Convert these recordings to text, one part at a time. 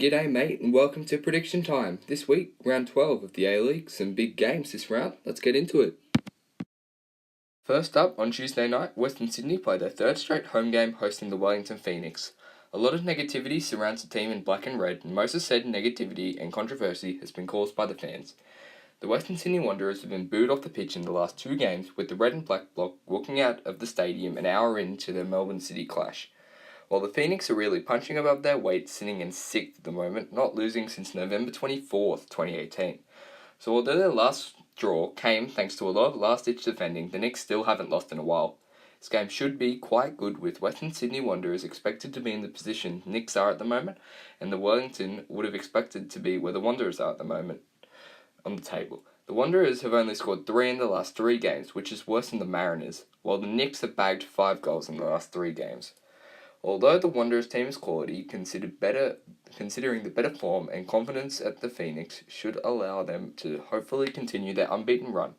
G'day mate and welcome to prediction time. This week, round 12 of the A-League, some big games this round, let's get into it. First up, on Tuesday night, Western Sydney played their third straight home game hosting the Wellington Phoenix. A lot of negativity surrounds the team in black and red, and most of said negativity and controversy has been caused by the fans. The Western Sydney Wanderers have been booed off the pitch in the last two games, with the red and black bloc walking out of the stadium an hour into their Melbourne City clash. While the Phoenix are really punching above their weight, sitting in 6th at the moment, not losing since November 24th, 2018. So although their last draw came thanks to a lot of last-ditch defending, the Knicks still haven't lost in a while. This game should be quite good, with Western Sydney Wanderers expected to be in the position Knicks are at the moment, and the Wellington would have expected to be where the Wanderers are at the moment on the table. The Wanderers have only scored 3 in the last 3 games, which is worse than the Mariners, while the Knicks have bagged 5 goals in the last 3 games. Although the Wanderers team's quality, considering the better form and confidence at the Phoenix, should allow them to hopefully continue their unbeaten run.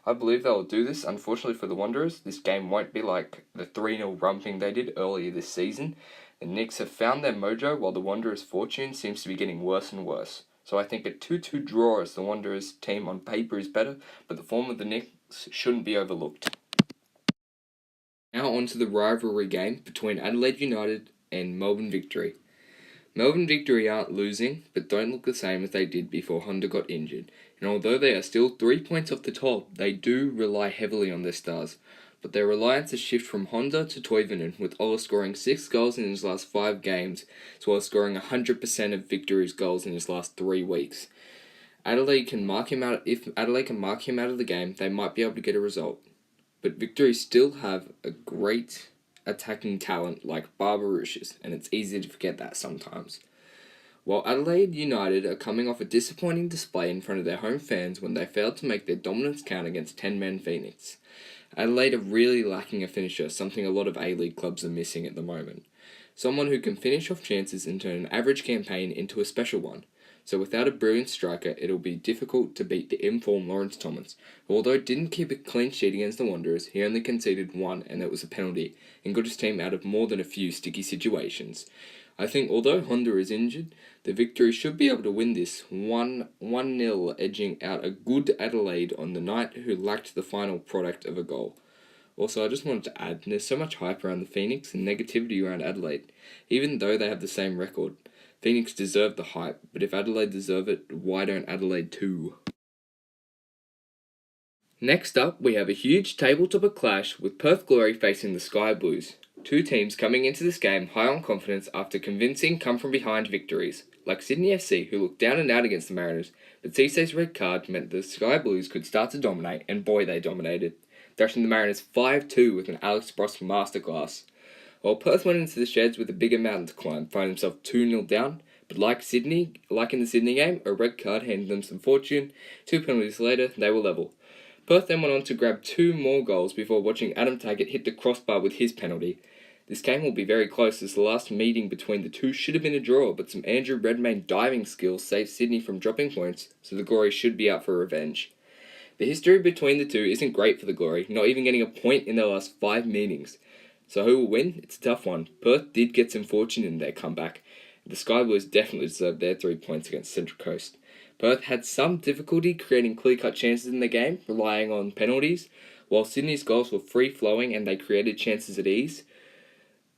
I believe they will do this. Unfortunately for the Wanderers, this game won't be like the 3-0 rumping they did earlier this season. The Knicks have found their mojo, while the Wanderers' fortune seems to be getting worse and worse. So I think a 2-2 draw as the Wanderers team on paper is better, but the form of the Knicks shouldn't be overlooked. Now on to the rivalry game between Adelaide United and Melbourne Victory. Melbourne Victory aren't losing, but don't look the same as they did before Honda got injured, and although they are still 3 points off the top, they do rely heavily on their stars. But their reliance has shifted from Honda to Toivonen, with Ola scoring 6 goals in his last 5 games, as well as scoring 100% of Victory's goals in his last 3 weeks. If Adelaide can mark him out of the game, they might be able to get a result. But Victory still have a great attacking talent like Barbarouches, and it's easy to forget that sometimes. While Adelaide United are coming off a disappointing display in front of their home fans when they failed to make their dominance count against 10-man Phoenix. Adelaide are really lacking a finisher, something a lot of A-League clubs are missing at the moment. Someone who can finish off chances and turn an average campaign into a special one. So without a brilliant striker, it'll be difficult to beat the informed Lawrence Thomas, who although didn't keep a clean sheet against the Wanderers, he only conceded 1 and it was a penalty, and got his team out of more than a few sticky situations. I think although Honda is injured, the Victory should be able to win this 1-0, edging out a good Adelaide on the night who lacked the final product of a goal. Also, I just wanted to add, there's so much hype around the Phoenix and negativity around Adelaide, even though they have the same record. Phoenix deserve the hype, but if Adelaide deserve it, why don't Adelaide too? Next up, we have a huge tabletopper clash with Perth Glory facing the Sky Blues. Two teams coming into this game high on confidence after convincing come-from-behind victories, like Sydney FC, who looked down and out against the Mariners, but Cisse's red card meant the Sky Blues could start to dominate, and boy they dominated, thrashing the Mariners 5-2 with an Alex Prost masterclass. While Perth went into the sheds with a bigger mountain to climb, finding himself 2-0 down, but like in the Sydney game, a red card handed them some fortune. 2 penalties later, they were level. Perth then went on to grab 2 more goals before watching Adam Taggart hit the crossbar with his penalty. This game will be very close, as the last meeting between the two should have been a draw, but some Andrew Redmayne diving skills saved Sydney from dropping points, so the Glory should be out for revenge. The history between the two isn't great for the Glory, not even getting a point in their last 5 meetings. So who will win? It's a tough one. Perth did get some fortune in their comeback. The Sky Blues definitely deserved their 3 points against Central Coast. Perth had some difficulty creating clear-cut chances in the game, relying on penalties, while Sydney's goals were free-flowing and they created chances at ease.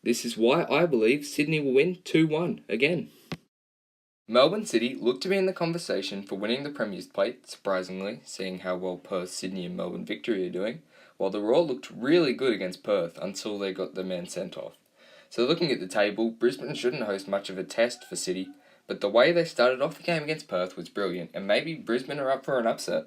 This is why I believe Sydney will win 2-1 again. Melbourne City looked to be in the conversation for winning the Premier's Plate, surprisingly, seeing how well Perth, Sydney and Melbourne Victory are doing, while the Roar looked really good against Perth until they got the man sent off. So looking at the table, Brisbane shouldn't host much of a test for City, but the way they started off the game against Perth was brilliant, and maybe Brisbane are up for an upset.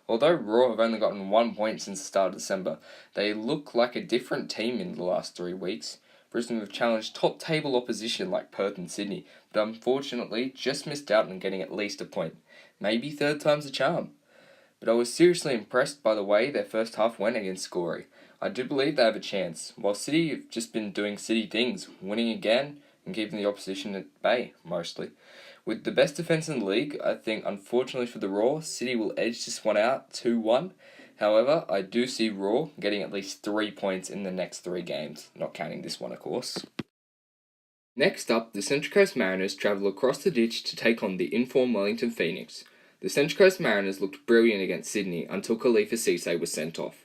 Although Roar have only gotten 1 point since the start of December, they look like a different team in the last 3 weeks. Brisbane have challenged top table opposition like Perth and Sydney, but unfortunately just missed out on getting at least a point. Maybe third time's a charm. But I was seriously impressed by the way their first half went against Glory. I do believe they have a chance, while City have just been doing City things, winning again and keeping the opposition at bay, mostly. With the best defence in the league, I think unfortunately for the Roar, City will edge this one out 2-1. However, I do see Roar getting at least 3 points in the next 3 games, not counting this one of course. Next up, the Central Coast Mariners travel across the ditch to take on the in-form Wellington Phoenix. The Central Coast Mariners looked brilliant against Sydney until Khalifa Cisse was sent off.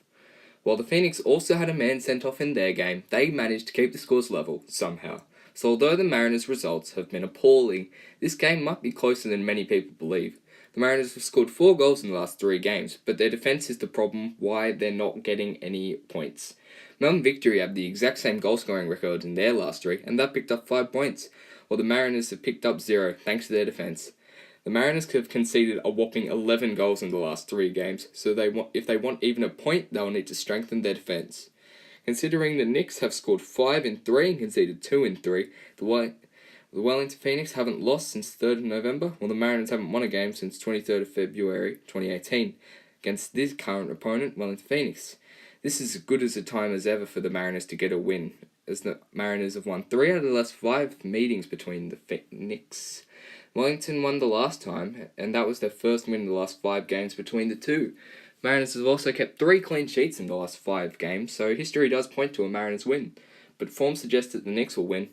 While the Phoenix also had a man sent off in their game, they managed to keep the scores level, somehow. So although the Mariners' results have been appalling, this game might be closer than many people believe. The Mariners have scored 4 goals in the last 3 games, but their defence is the problem why they're not getting any points. Melbourne Victory have the exact same goal scoring record in their last 3, and they've picked up 5 points, while the Mariners have picked up 0 thanks to their defence. The Mariners have conceded a whopping 11 goals in the last 3 games, so if they want even a point, they'll need to strengthen their defence. Considering the Knicks have scored 5 in 3 and conceded 2 in 3, the Wellington Phoenix haven't lost since 3rd of November, while the Mariners haven't won a game since 23rd of February 2018 against this current opponent, Wellington Phoenix. This is as good as a time as ever for the Mariners to get a win, as the Mariners have won 3 out of the last 5 meetings between the Knicks. Wellington won the last time, and that was their first win in the last 5 games between the two. Mariners have also kept 3 clean sheets in the last 5 games, so history does point to a Mariners win. But form suggests that the Knicks will win.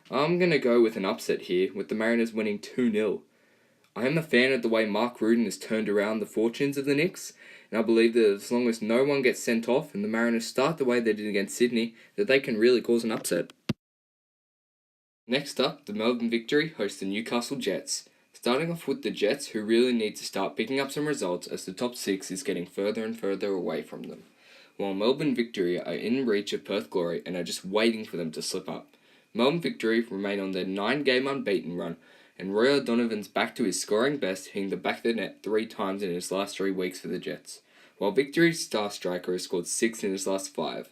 I'm going to go with an upset here, with the Mariners winning 2-0. I am a fan of the way Mark Rudan has turned around the fortunes of the Knicks, and I believe that as long as no one gets sent off and the Mariners start the way they did against Sydney, that they can really cause an upset. Next up, the Melbourne Victory host the Newcastle Jets. Starting off with the Jets, who really need to start picking up some results as the top 6 is getting further and further away from them, while Melbourne Victory are in reach of Perth Glory and are just waiting for them to slip up. Melbourne Victory remain on their 9-game unbeaten run, and Roy O'Donovan's back to his scoring best, hitting the back of the net 3 times in his last 3 weeks for the Jets, while Victory's star striker has scored 6 in his last 5,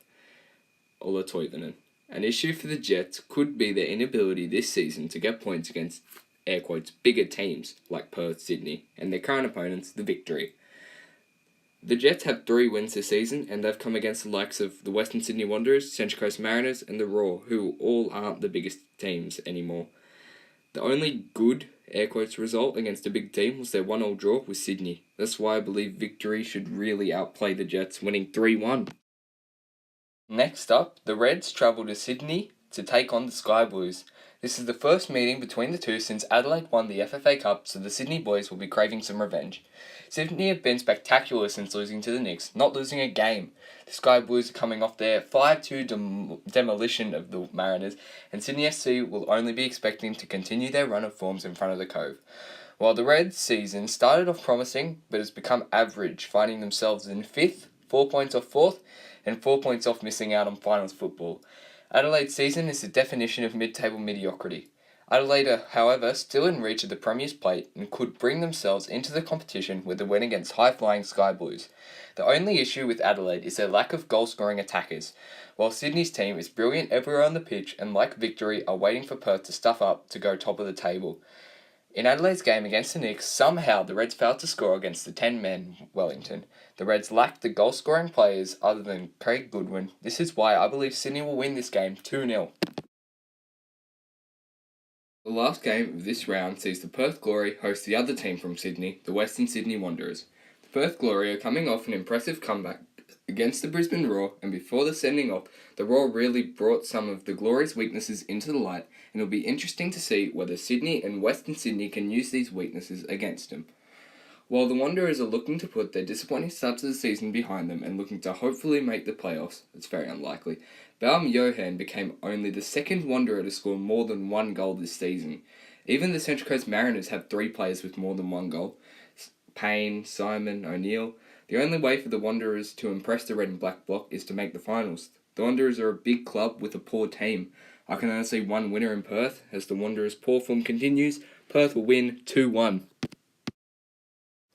Ola Toivonen. An issue for the Jets could be their inability this season to get points against, air quotes, bigger teams like Perth, Sydney, and their current opponents, the Victory. The Jets have 3 wins this season, and they've come against the likes of the Western Sydney Wanderers, Central Coast Mariners, and the Raw, who all aren't the biggest teams anymore. The only good, air quotes, result against a big team was their 1-1 draw with Sydney. That's why I believe Victory should really outplay the Jets, winning 3-1. Next up, the Reds travel to Sydney to take on the Sky Blues. This is the first meeting between the two since Adelaide won the FFA Cup, so the Sydney boys will be craving some revenge. Sydney have been spectacular since losing to the Knicks, not losing a game. The Sky Blues are coming off their 5-2 demolition of the Mariners, and Sydney FC will only be expecting to continue their run of forms in front of the Cove. While the Reds' season started off promising, but has become average, finding themselves in 5th, 4 points off 4th, and 4 points off missing out on finals football. Adelaide's season is the definition of mid-table mediocrity. Adelaide are, however, still in reach of the Premier's plate and could bring themselves into the competition with a win against high-flying Sky Blues. The only issue with Adelaide is their lack of goal-scoring attackers, while Sydney's team is brilliant everywhere on the pitch and, like Victory, are waiting for Perth to stuff up to go top of the table. In Adelaide's game against the Knicks, somehow the Reds failed to score against the 10-man Wellington. The Reds lacked the goal-scoring players other than Craig Goodwin. This is why I believe Sydney will win this game 2-0. The last game of this round sees the Perth Glory host the other team from Sydney, the Western Sydney Wanderers. The Perth Glory are coming off an impressive comeback against the Brisbane Roar, and before the sending off, the Roar really brought some of the Glory's weaknesses into the light, and it'll be interesting to see whether Sydney and Western Sydney can use these weaknesses against them. While the Wanderers are looking to put their disappointing start to the season behind them and looking to hopefully make the playoffs, it's very unlikely, Baum Johan became only the second Wanderer to score more than 1 goal this season. Even the Central Coast Mariners have 3 players with more than 1 goal. Payne, Simon, O'Neill. The only way for the Wanderers to impress the Red and Black bloc is to make the finals. The Wanderers are a big club with a poor team. I can only see one winner in Perth. As the Wanderers' poor form continues, Perth will win 2-1.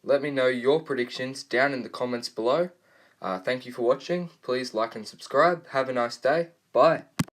Let me know your predictions down in the comments below. Thank you for watching. Please like and subscribe. Have a nice day. Bye.